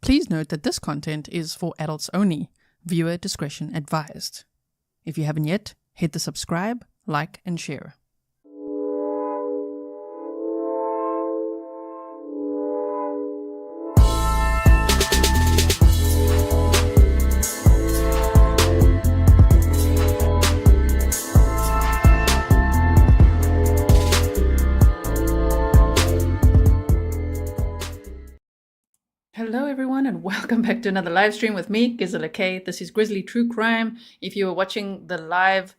Please note that this content is for adults only. Viewer discretion advised. If you haven't yet, hit the subscribe, like, and share. Hello everyone and welcome back to another live stream with me, Grizzly. This is Grizzly True Crime. If you were watching the live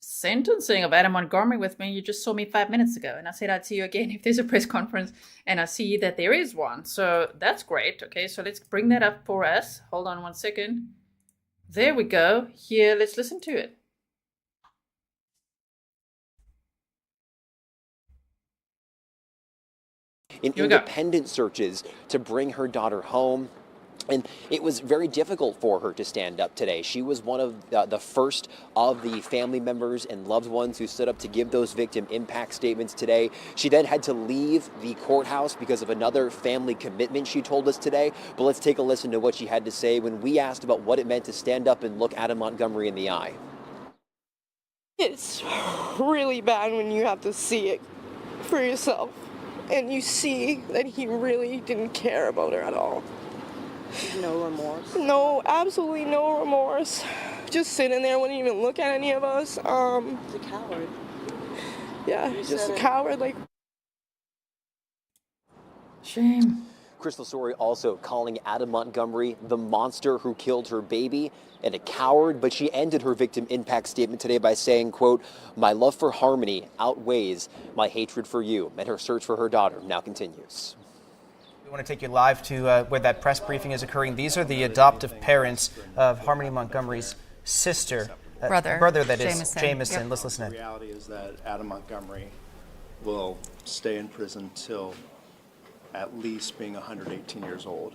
sentencing of Adam Montgomery with me, you just saw me 5 minutes ago and I said I'd see you again if there's a press conference, and I see that there is one. So that's great. Okay, so let's bring that up for us. Hold on one second. There we go. Here, let's listen to it. In independent searches to bring her daughter home. And it was very difficult for her to stand up today. She was one of the first of the family members and loved ones who stood up to give those victim impact statements today. She then had to leave the courthouse because of another family commitment, she told us today. But let's take a listen to what she had to say when we asked about what it meant to stand up and look Adam Montgomery in the eye. It's really bad when you have to see it for yourself. And you see that he really didn't care about her at all. No remorse? No, absolutely no remorse. Just sitting there, wouldn't even look at any of us. He's a coward. Yeah, just a coward. Like. Shame. Crystal Story also calling Adam Montgomery the monster who killed her baby and a coward, but she ended her victim impact statement today by saying, quote, "My love for Harmony outweighs my hatred for you," and her search for her daughter now continues. We want to take you live to where that press briefing is occurring. These are the adoptive parents of Harmony Montgomery's sister. Brother, that is, Jamison. Yep. Let's listen in. The reality is that Adam Montgomery will stay in prison till at least being 118 years old,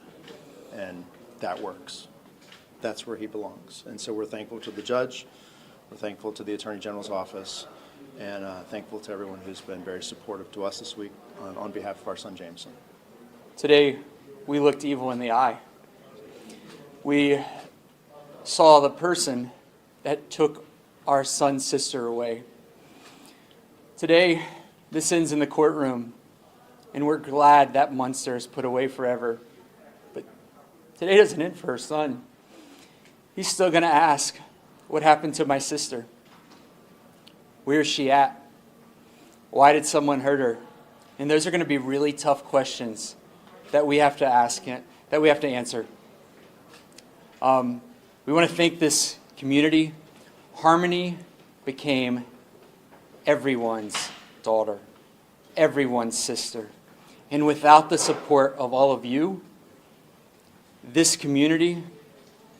and that works. That's where he belongs. And so we're thankful to the judge, we're thankful to the Attorney General's office, and thankful to everyone who's been very supportive to us this week on behalf of our son Jameson. Today, we looked evil in the eye. We saw the person that took our son's sister away. Today, this ends in the courtroom, and we're glad that monster is put away forever. But today doesn't end for her son. He's still going to ask, what happened to my sister? Where is she at? Why did someone hurt her? And those are going to be really tough questions that we have to ask, that we have to answer. We want to thank this community. Harmony became everyone's daughter, everyone's sister. And without the support of all of you, this community,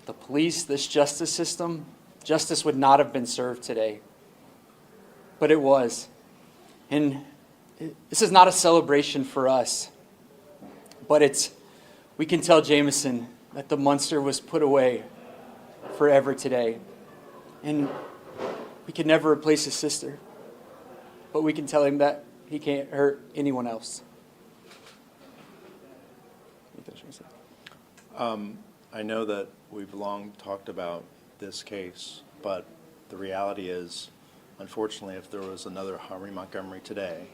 the police, this justice system, justice would not have been served today. But it was. And this is not a celebration for us, but we can tell Jameson that the monster was put away forever today. And we can never replace his sister, but we can tell him that he can't hurt anyone else. I know that we've long talked about this case, but the reality is, unfortunately, if there was another Harmony Montgomery today,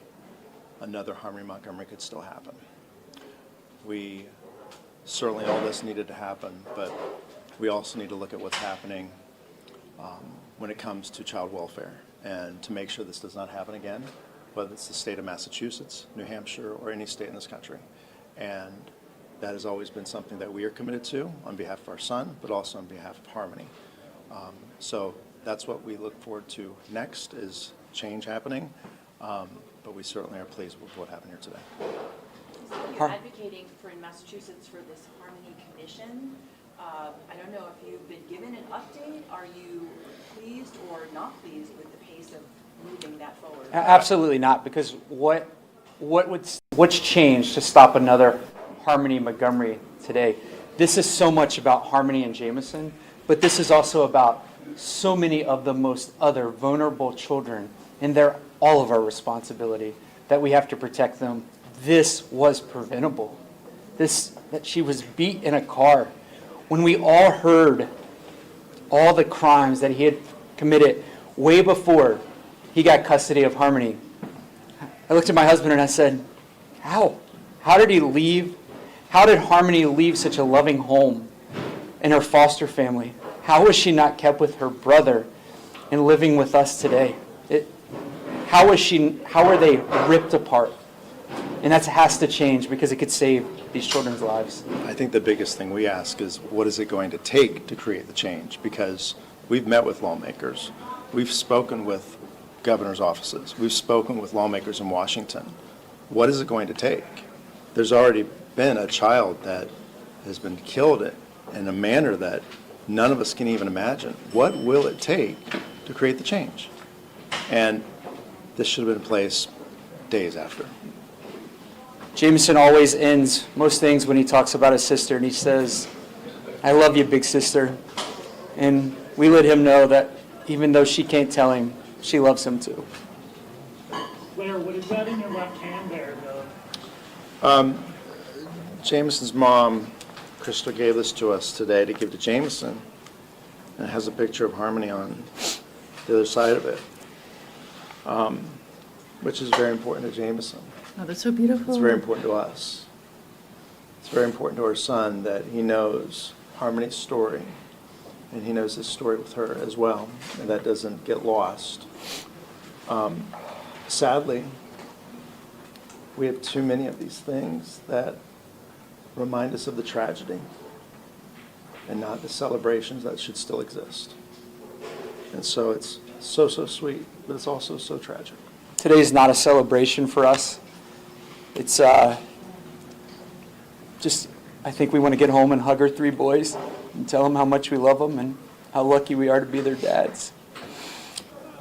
another Harmony Montgomery could still happen. We certainly, all this needed to happen, but we also need to look at what's happening when it comes to child welfare, and to make sure this does not happen again, whether it's the state of Massachusetts, New Hampshire, or any state in this country. And that has always been something that we are committed to on behalf of our son, but also on behalf of Harmony. So that's what we look forward to next, is change happening, but we certainly are pleased with what happened here today. You're advocating for in Massachusetts for this Harmony Commission. I don't know if you've been given an update. Are you pleased or not pleased with the pace of moving that forward? Absolutely not, because what's changed to stop another Harmony Montgomery today? This is so much about Harmony and Jameson, but this is also about so many of the most other vulnerable children, and they're all of our responsibility that we have to protect them. This was preventable. that she was beat in a car, when we all heard all the crimes that he had committed way before he got custody of Harmony, I looked at my husband and I said, how? How did he leave? How did Harmony leave such a loving home and her foster family? How was she not kept with her brother and living with us today? How were they ripped apart? And that has to change because it could save these children's lives. I think the biggest thing we ask is, what is it going to take to create the change? Because we've met with lawmakers. We've spoken with governor's offices. We've spoken with lawmakers in Washington. What is it going to take? There's already been a child that has been killed in a manner that none of us can even imagine. What will it take to create the change? And this should have been in place days after. Jameson always ends most things when he talks about his sister, and he says, "I love you, big sister." And we let him know that even though she can't tell him, she loves him too. Blair, what is that in your left hand there, though? Jameson's mom, Crystal, gave this to us today to give to Jameson. And it has a picture of Harmony on the other side of it, which is very important to Jameson. Oh, that's so beautiful. It's very important to us. It's very important to our son that he knows Harmony's story, and he knows his story with her as well, and that doesn't get lost. Sadly, we have too many of these things that remind us of the tragedy and not the celebrations that should still exist. And so it's so, so sweet, but it's also so tragic. Today is not a celebration for us. It's just, I think we want to get home and hug our three boys and tell them how much we love them and how lucky we are to be their dads.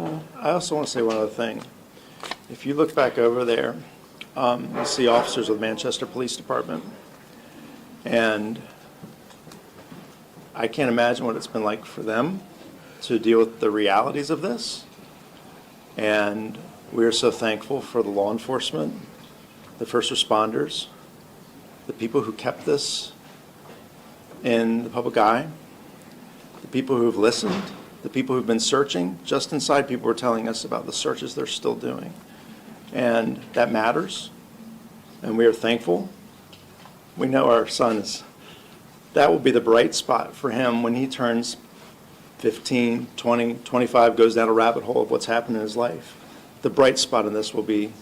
I also want to say one other thing. If you look back over there, you see officers of the Manchester Police Department. And I can't imagine what it's been like for them to deal with the realities of this. And we are so thankful for the law enforcement, the first responders, the people who kept this in the public eye, the people who have listened, the people who've been searching. Just inside, people were telling us about the searches they're still doing. And that matters, and we are thankful. We know our son that will be the bright spot for him when he turns 15, 20, 25, goes down a rabbit hole of what's happened in his life. The bright spot in this will be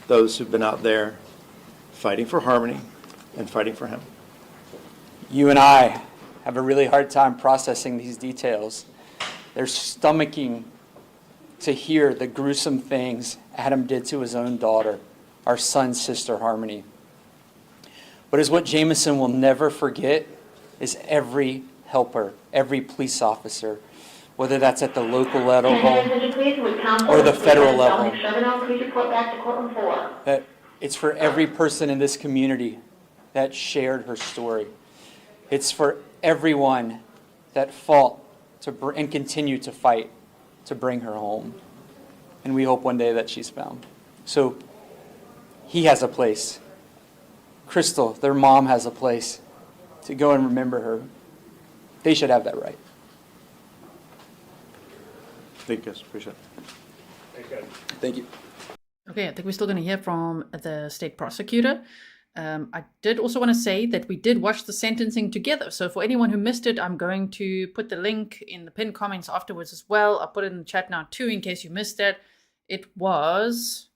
those who've been out there fighting for Harmony and fighting for him. You and I have a really hard time processing these details. They're stomaching to hear the gruesome things Adam did to his own daughter, our son's sister, Harmony. But as what Jameson will never forget is every helper, every police officer, whether that's at the local level or the federal level. That it's for every person in this community that shared her story. It's for everyone that fought and continue to fight to bring her home. And we hope one day that she's found. So he has a place. Crystal, their mom, has a place to go and remember her. They should have that right. Thank you, guys. Appreciate it. Thank you. Okay, I think we're still going to hear from the state prosecutor. I did also want to say that we did watch the sentencing together. So for anyone who missed it, I'm going to put the link in the pinned comments afterwards as well. I'll put it in the chat now too in case you missed it. It was,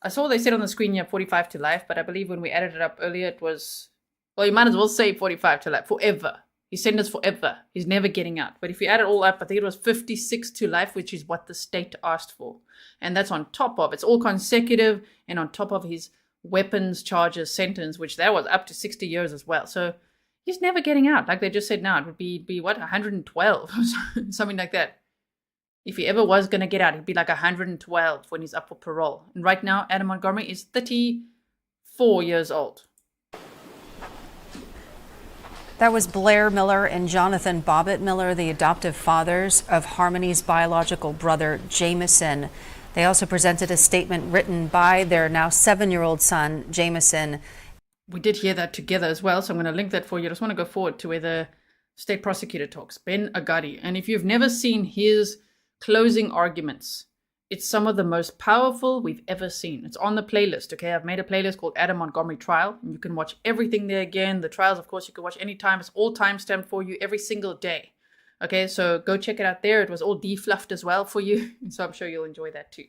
I saw they said on the screen here 45 to life, but I believe when we added it up earlier it was, well, you might as well say 45 to life, forever. He's sentenced forever. He's never getting out. But if you add it all up, I think it was 56 to life, which is what the state asked for. And that's on top of, it's all consecutive and on top of his weapons charges sentence, which that was up to 60 years as well. So he's never getting out. Like they just said now, it would be what, 112, something like that. If he ever was going to get out, he'd be like 112 when he's up for parole. And right now, Adam Montgomery is 34 years old. That was Blair Miller and Jonathan Bobbitt Miller, the adoptive fathers of Harmony's biological brother, Jameson. They also presented a statement written by their now 7-year-old son, Jameson. we did hear that together as well, so I'm going to link that for you. I just want to go forward to where the state prosecutor talks, Ben Agadi. And if you've never seen his closing arguments, it's some of the most powerful we've ever seen. It's on the playlist, okay? I've made a playlist called Adam Montgomery Trial, and you can watch everything there again. The trials, of course, you can watch anytime. It's all timestamped for you every single day. Okay, so go check it out there. It was all defluffed as well for you, so I'm sure you'll enjoy that too.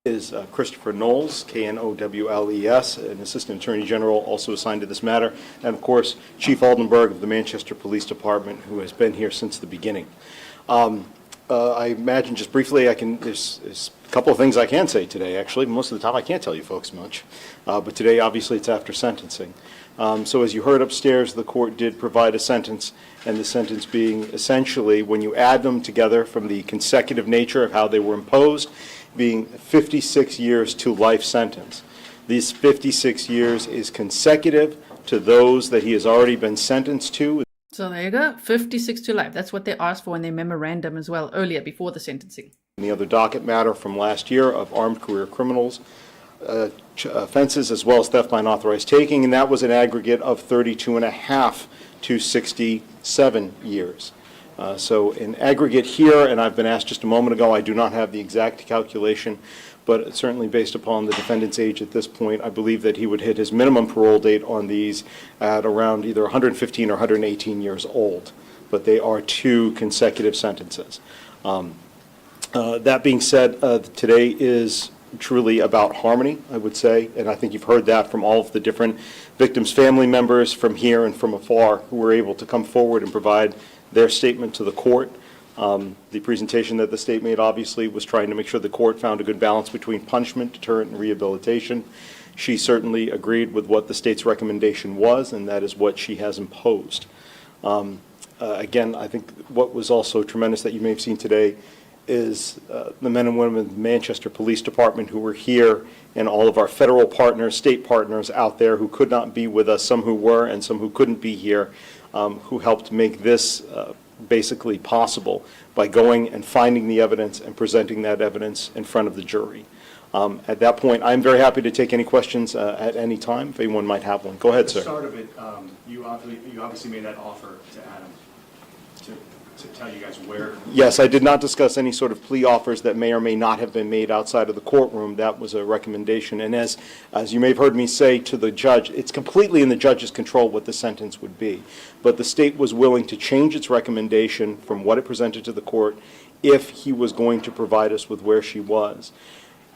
Is Christopher Knowles, Knowles, an Assistant Attorney General also assigned to this matter, and of course, Chief Aldenberg of the Manchester Police Department, who has been here since the beginning. I imagine just briefly, there's a couple of things I can say today, actually. Most of the time I can't tell you folks much, but today obviously it's after sentencing. So as you heard upstairs, the court did provide a sentence, and the sentence being essentially, when you add them together from the consecutive nature of how they were imposed, being 56 years to life sentence. These 56 years is consecutive to those that he has already been sentenced to. So there you go, 56 to life. That's what they asked for in their memorandum as well, earlier, before the sentencing. And the other docket matter from last year of armed career criminals offenses, as well as theft by unauthorized taking, and that was an aggregate of 32.5 to 67 years. So in aggregate here, and I've been asked just a moment ago, I do not have the exact calculation, but certainly based upon the defendant's age at this point, I believe that he would hit his minimum parole date on these at around either 115 or 118 years old. But they are two consecutive sentences. That being said, today is truly about harmony, I would say, and I think you've heard that from all of the different victims' family members from here and from afar who were able to come forward and provide their statement to the court. The presentation that the state made obviously was trying to make sure the court found a good balance between punishment, deterrent, and rehabilitation. She certainly agreed with what the state's recommendation was, and that is what she has imposed. Again, I think what was also tremendous that you may have seen today is the men and women of the Manchester Police Department who were here, and all of our federal partners, state partners out there who could not be with us, some who were and some who couldn't be here, who helped make this basically possible by going and finding the evidence and presenting that evidence in front of the jury. At that point, I'm very happy to take any questions at any time, if anyone might have one. Go ahead, sir. At the start of it, you obviously made that offer to Adam to tell you guys where. Yes, I did not discuss any sort of plea offers that may or may not have been made outside of the courtroom. That was a recommendation. And as you may have heard me say to the judge, it's completely in the judge's control what the sentence would be. But the state was willing to change its recommendation from what it presented to the court if he was going to provide us with where she was.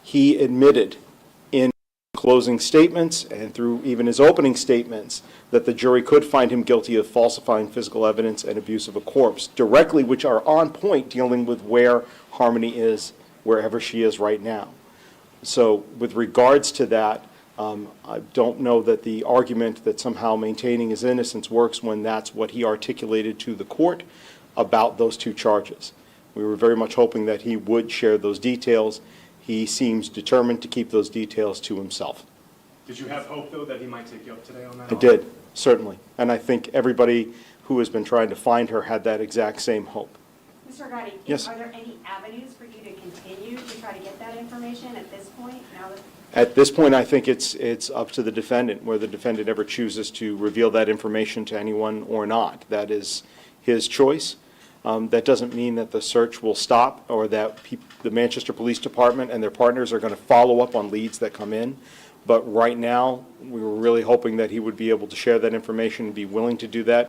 He admitted in closing statements and through even his opening statements that the jury could find him guilty of falsifying physical evidence and abuse of a corpse, directly which are on point dealing with where Harmony is, wherever she is right now. So with regards to that, I don't know that the argument that somehow maintaining his innocence works when that's what he articulated to the court about those two charges. We were very much hoping that he would share those details. He seems determined to keep those details to himself. Did you have hope, though, that he might take you up today on that? I did, certainly. And I think everybody who has been trying to find her had that exact same hope. Mr. Gotti, yes. Are there any avenues for you to continue to try to get that information at this point? At this point, I think it's up to the defendant, whether the defendant ever chooses to reveal that information to anyone or not. That is his choice. That doesn't mean that the search will stop or that the Manchester Police Department and their partners are going to follow up on leads that come in. But right now, we were really hoping that he would be able to share that information and be willing to do that.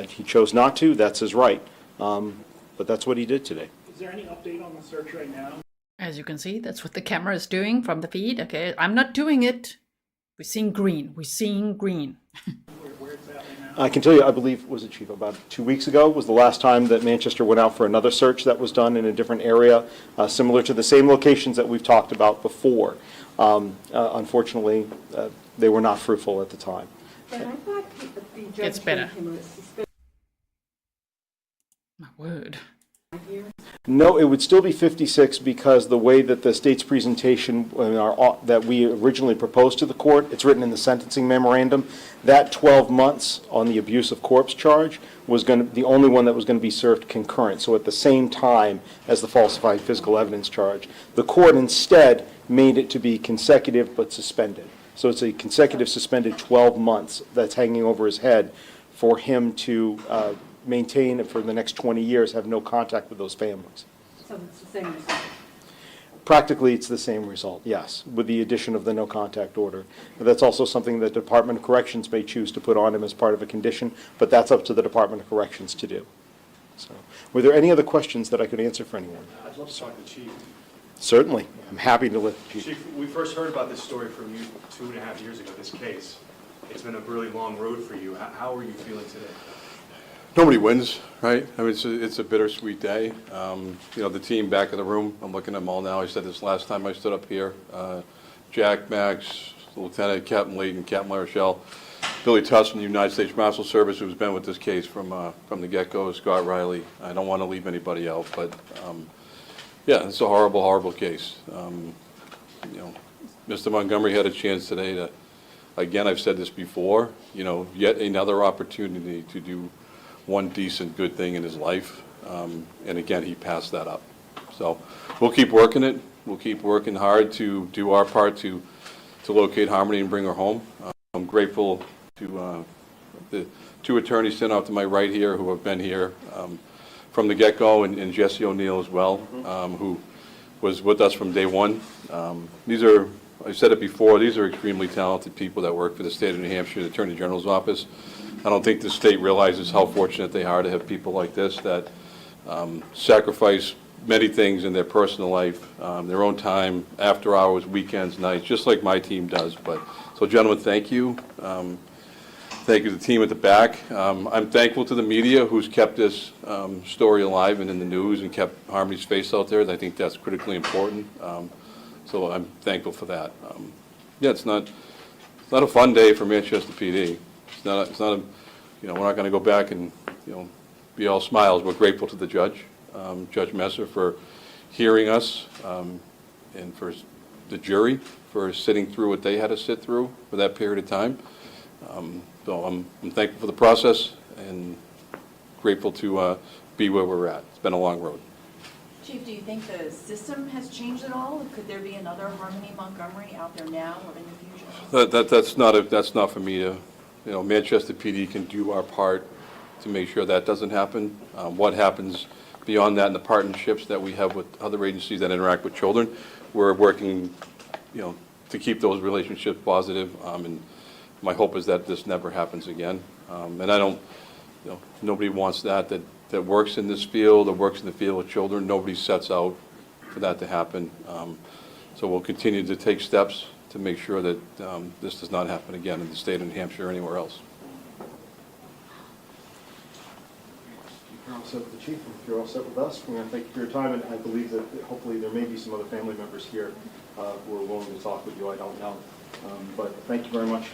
He chose not to. That's his right. But that's what he did today. Is there any update on the search right now? As you can see, that's what the camera is doing from the feed. Okay, I'm not doing it. We're seeing green. We're seeing green. Where's that right now? I can tell you, I believe, was it, Chief, about 2 weeks ago was the last time that Manchester went out for another search that was done in a different area, similar to the same locations that we've talked about before. Unfortunately, they were not fruitful at the time. But I thought the judge It's better. gave him a suspended My word. year. No, it would still be 56 because the way that the state's presentation that we originally proposed to the court, it's written in the sentencing memorandum, that 12 months on the abuse of corpse charge was going to the only one that was going to be served concurrent, so at the same time as the falsified physical evidence charge. The court instead made it to be consecutive but suspended. So it's a consecutive suspended 12 months that's hanging over his head for him to maintain for the next 20 years, have no contact with those families. So it's the same result? Practically, it's the same result, yes, with the addition of the no contact order. That's also something that the Department of Corrections may choose to put on him as part of a condition, but that's up to the Department of Corrections to do. So, were there any other questions that I could answer for anyone? I'd love to talk to the chief. Certainly. I'm happy to let the chief. Chief, we first heard about this story from you 2.5 years ago, this case. It's been a really long road for you. How are you feeling today? Nobody wins, right? I mean, it's a bittersweet day. You know, the team back in the room, I'm looking at them all now. I said this last time I stood up here. Jack, Max, Lieutenant, Captain Layton, Captain LaRochelle, Billy Tuss from the United States Marshal Service, who's been with this case from the get-go, Scott Riley. I don't want to leave anybody out, but yeah, it's a horrible, horrible case. You know, Mr. Montgomery had a chance today to, again, I've said this before, you know, yet another opportunity to do one decent, good thing in his life, and again, he passed that up. So we'll keep working it. We'll keep working hard to do our part to locate Harmony and bring her home. I'm grateful to the two attorneys sitting out to my right here who have been here from the get-go, and Jesse O'Neill as well, who was with us from day one. These are, I've said it before, these are extremely talented people that work for the state of New Hampshire, the Attorney General's office. I don't think the state realizes how fortunate they are to have people like this that sacrifice many things in their personal life, their own time, after hours, weekends, nights, just like my team does. But so, gentlemen, thank you. Thank you to the team at the back. I'm thankful to the media who's kept this story alive and in the news and kept Harmony's face out there. I think that's critically important. So I'm thankful for that. Yeah, it's not a fun day for Manchester PD. It's not a, you know, we're not going to go back and, you know, be all smiles. We're grateful to the judge, Judge Messer, for hearing us, and for the jury for sitting through what they had to sit through for that period of time. So I'm thankful for the process and grateful to be where we're at. It's been a long road. Chief, do you think the system has changed at all? Could there be another Harmony Montgomery out there now or in the future? That's not for me to, you know, Manchester PD can do our part to make sure that doesn't happen. What happens beyond that in the partnerships that we have with other agencies that interact with children, we're working, you know, to keep those relationships positive. And my hope is that this never happens again. And I don't, you know, nobody wants that works in this field or works in the field with children. Nobody sets out for that to happen. So we'll continue to take steps to make sure that this does not happen again in the state of New Hampshire or anywhere else. You're all set with the chief, and if you're all set with us, we're going to thank you for your time, and I believe that hopefully there may be some other family members here who are willing to talk with you. I don't know. But thank you very much.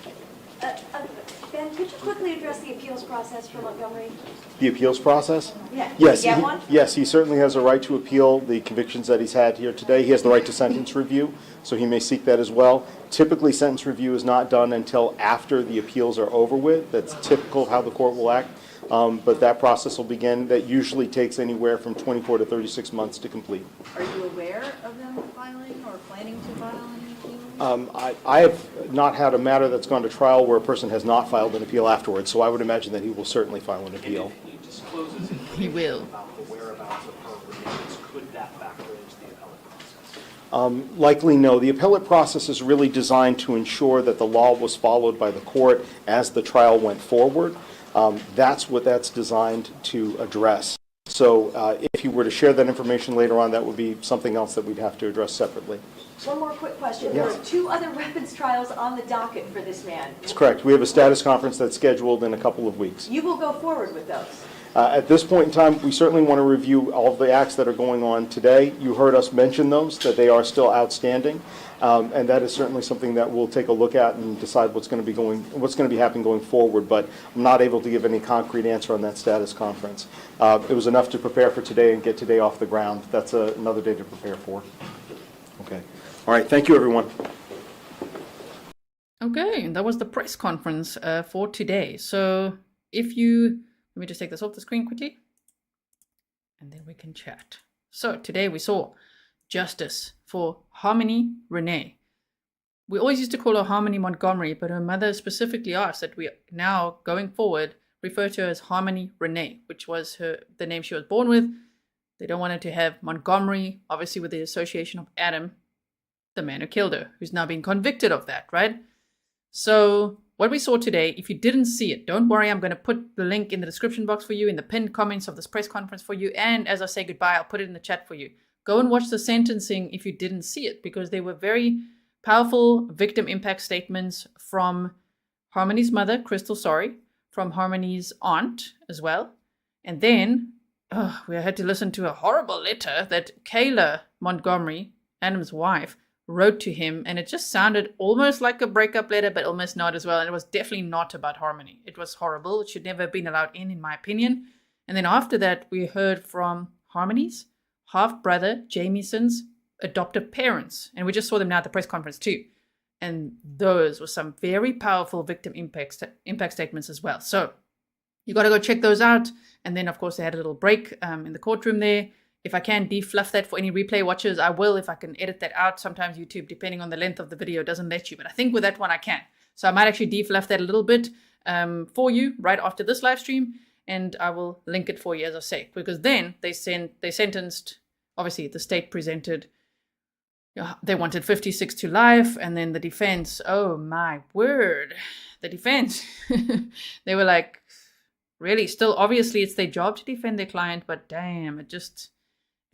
Ben, could you quickly address the appeals process for Montgomery? The appeals process? Yeah. Yes. Did you get one? Yes, he certainly has a right to appeal the convictions that he's had here today. He has the right to sentence review, so he may seek that as well. Typically, sentence review is not done until after the appeals are over with. That's typical of how the court will act. But that process will begin. That usually takes anywhere from 24 to 36 months to complete. Are you aware of them filing or planning to file any appeals? I have not had a matter that's gone to trial where a person has not filed an appeal afterwards, so I would imagine that he will certainly file an appeal. And if he discloses He will. about the whereabouts of her remains, could that factor into the appellate process? Likely no. The appellate process is really designed to ensure that the law was followed by the court as the trial went forward. That's what that's designed to address. So if you were to share that information later on, that would be something else that we'd have to address separately. One more quick question. Yes. There are 2 other weapons trials on the docket for this man. That's correct. We have a status conference that's scheduled in a couple of weeks. You will go forward with those? At this point in time, we certainly want to review all of the acts that are going on today. You heard us mention those, that they are still outstanding. And that is certainly something that we'll take a look at and decide what's going to be happening going forward. But I'm not able to give any concrete answer on that status conference. It was enough to prepare for today and get today off the ground. That's another day to prepare for. Okay. All right. Thank you, everyone. Okay, that was the press conference for today. So if you, let me just take this off the screen quickly, and then we can chat. So today we saw justice for Harmony Renee. we always used to call her Harmony Montgomery, but her mother specifically asked that we now, going forward, refer to her as Harmony Renee, which was the name she was born with. They don't want her to have Montgomery, obviously with the association of Adam, the man who killed her, who's now been convicted of that, right? So what we saw today, if you didn't see it, don't worry, I'm going to put the link in the description box for you, in the pinned comments of this press conference for you, and as I say goodbye, I'll put it in the chat for you. Go and watch the sentencing if you didn't see it, because they were very powerful victim impact statements from Harmony's mother, Crystal, from Harmony's aunt as well. And then we had to listen to a horrible letter that Kayla Montgomery, Adam's wife, wrote to him. And it just sounded almost like a breakup letter, but almost not as well. And it was definitely not about Harmony. It was horrible. It should never have been allowed in my opinion. And then after that, we heard from Harmony's half-brother, Jamieson's adoptive parents. And we just saw them now at the press conference too. And those were some very powerful victim impact statements as well. So you got to go check those out. And then, of course, they had a little break in the courtroom there. If I can defluff that for any replay watchers, I will. If I can edit that out, sometimes YouTube, depending on the length of the video, doesn't let you. But I think with that one, I can. So I might actually defluff that a little bit for you right after this live stream. And I will link it for you, as I say. Because then they sentenced, obviously, the state presented, they wanted 56 to life, and then the defense, oh my word, the defense, they were like, really, still, obviously it's their job to defend their client, but damn, it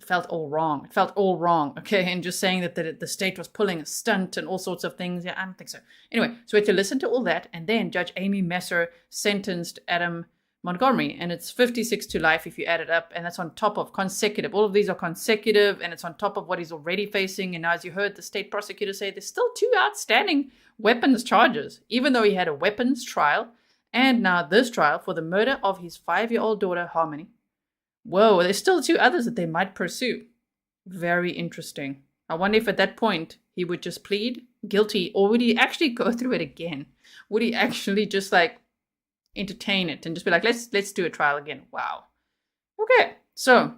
felt all wrong. It felt all wrong, okay? And just saying that the state was pulling a stunt and all sorts of things, yeah, I don't think so. Anyway, so we had to listen to all that, and then Judge Amy Messer sentenced Adam Montgomery, and it's 56 to life if you add it up, and that's on top of consecutive. All of these are consecutive, and it's on top of what he's already facing. And now, as you heard the state prosecutor say, there's still 2 outstanding weapons charges, even though he had a weapons trial, and now this trial for the murder of his 5-year-old daughter, Harmony. Whoa, there's still 2 others that they might pursue. Very interesting. I wonder if at that point he would just plead guilty, or would he actually go through it again? Would he actually just entertain it and just be like, let's do a trial again? Wow. Okay, so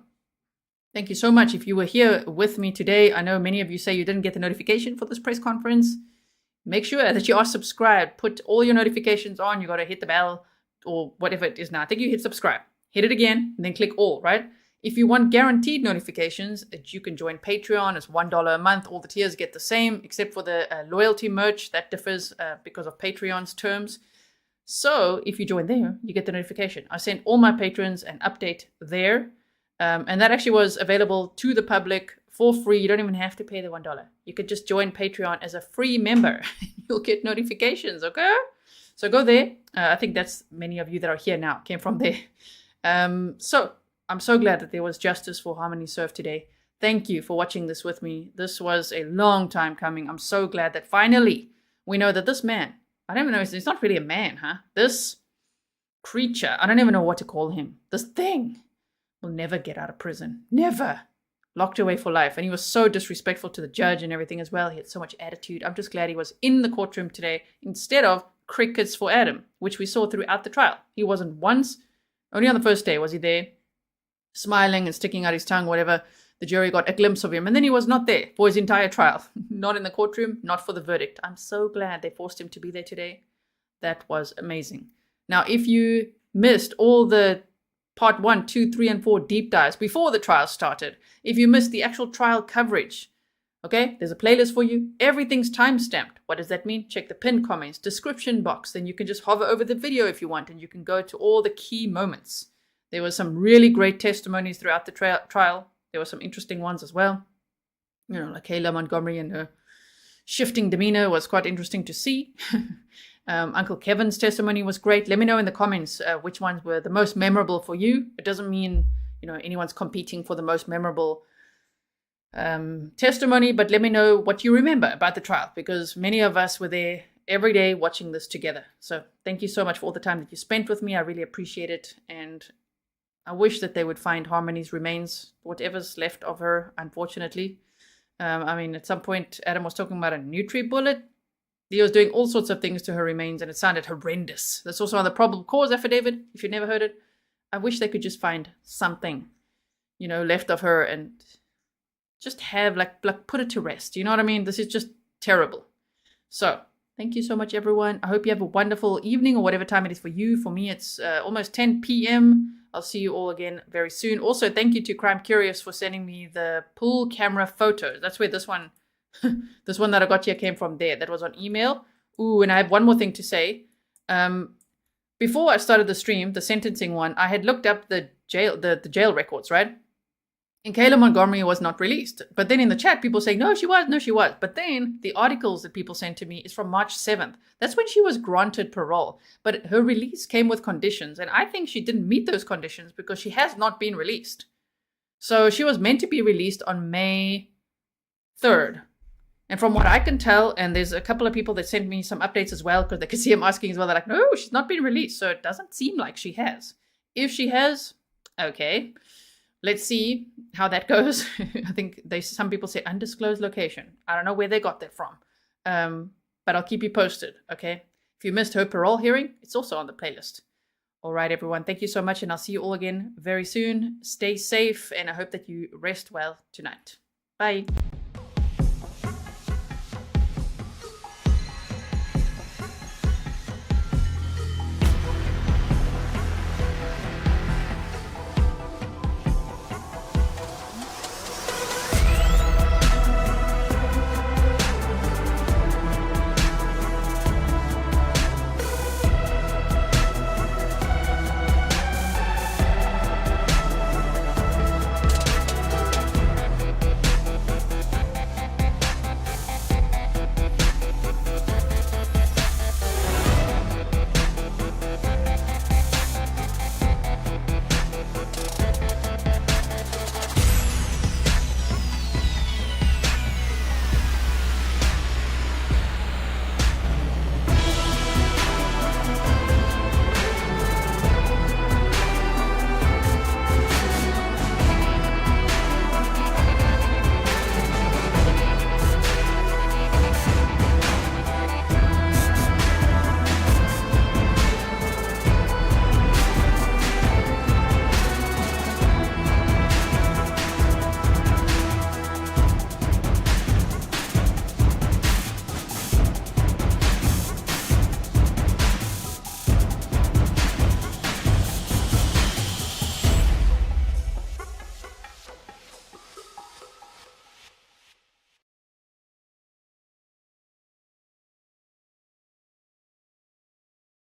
thank you so much. If you were here with me today, I know many of you say you didn't get the notification for this press conference. Make sure that you are subscribed. Put all your notifications on. You got to hit the bell or whatever it is now. I think you hit subscribe. Hit it again and then click all, right? If you want guaranteed notifications, you can join Patreon. It's $1 a month. All the tiers get the same except for the loyalty merch. That differs because of Patreon's terms. So if you join there, you get the notification. I sent all my patrons an update there. And that actually was available to the public for free. You don't even have to pay the $1. You could just join Patreon as a free member. You'll get notifications, okay? So go there. I think that's many of you that are here now came from there. So I'm so glad that there was justice for Harmony served today. Thank you for watching this with me. This was a long time coming. I'm so glad that finally we know that this man, I don't even know, he's not really a man, huh? This creature, I don't even know what to call him. This thing will never get out of prison. Never. Locked away for life. And he was so disrespectful to the judge and everything as well. He had so much attitude. I'm just glad he was in the courtroom today instead of crickets for Adam, which we saw throughout the trial. He wasn't once, only on the first day was he there, smiling and sticking out his tongue, whatever. The jury got a glimpse of him, and then he was not there for his entire trial. Not in the courtroom, not for the verdict. I'm so glad they forced him to be there today. That was amazing. Now, if you missed all the part 1, 2, 3, and 4 deep dives before the trial started, if you missed the actual trial coverage, okay, there's a playlist for you. Everything's time-stamped. What does that mean? Check the pinned comments, description box. Then you can just hover over the video if you want, and you can go to all the key moments. There were some really great testimonies throughout the trial. There were some interesting ones as well. You know, like Kayla Montgomery and her shifting demeanor was quite interesting to see. Uncle Kevin's testimony was great. Let me know in the comments which ones were the most memorable for you. It doesn't mean, anyone's competing for the most memorable testimony, but let me know what you remember about the trial, because many of us were there every day watching this together. So thank you so much for all the time that you spent with me. I really appreciate it. And I wish that they would find Harmony's remains, whatever's left of her, unfortunately. At some point, Adam was talking about a Nutri-Bullet. He was doing all sorts of things to her remains, and it sounded horrendous. That's also on the probable cause affidavit, if you've never heard it. I wish they could just find something, left of her and just have, put it to rest. You know what I mean? This is just terrible. So thank you so much, everyone. I hope you have a wonderful evening or whatever time it is for you. For me, it's almost 10 p.m. I'll see you all again very soon. Also, thank you to Crime Curious for sending me the pool camera photos. That's where this one, this one that I got here came from there. That was on email. Ooh, and I have one more thing to say. Before I started the stream, the sentencing one, I had looked up the jail records, right? And Kayla Montgomery was not released. But then in the chat, people say, no, she was. But then the articles that people sent to me is from March 7th. That's when she was granted parole. But her release came with conditions. And I think she didn't meet those conditions because she has not been released. So she was meant to be released on May 3rd. And from what I can tell, and there's a couple of people that sent me some updates as well, because they could see I'm asking as well. They're like, no, she's not been released. So it doesn't seem like she has. If she has, okay. Let's see how that goes. I think some people say undisclosed location. I don't know where they got that from. But I'll keep you posted, okay? If you missed her parole hearing, it's also on the playlist. All right, everyone. Thank you so much, and I'll see you all again very soon. Stay safe, and I hope that you rest well tonight. Bye.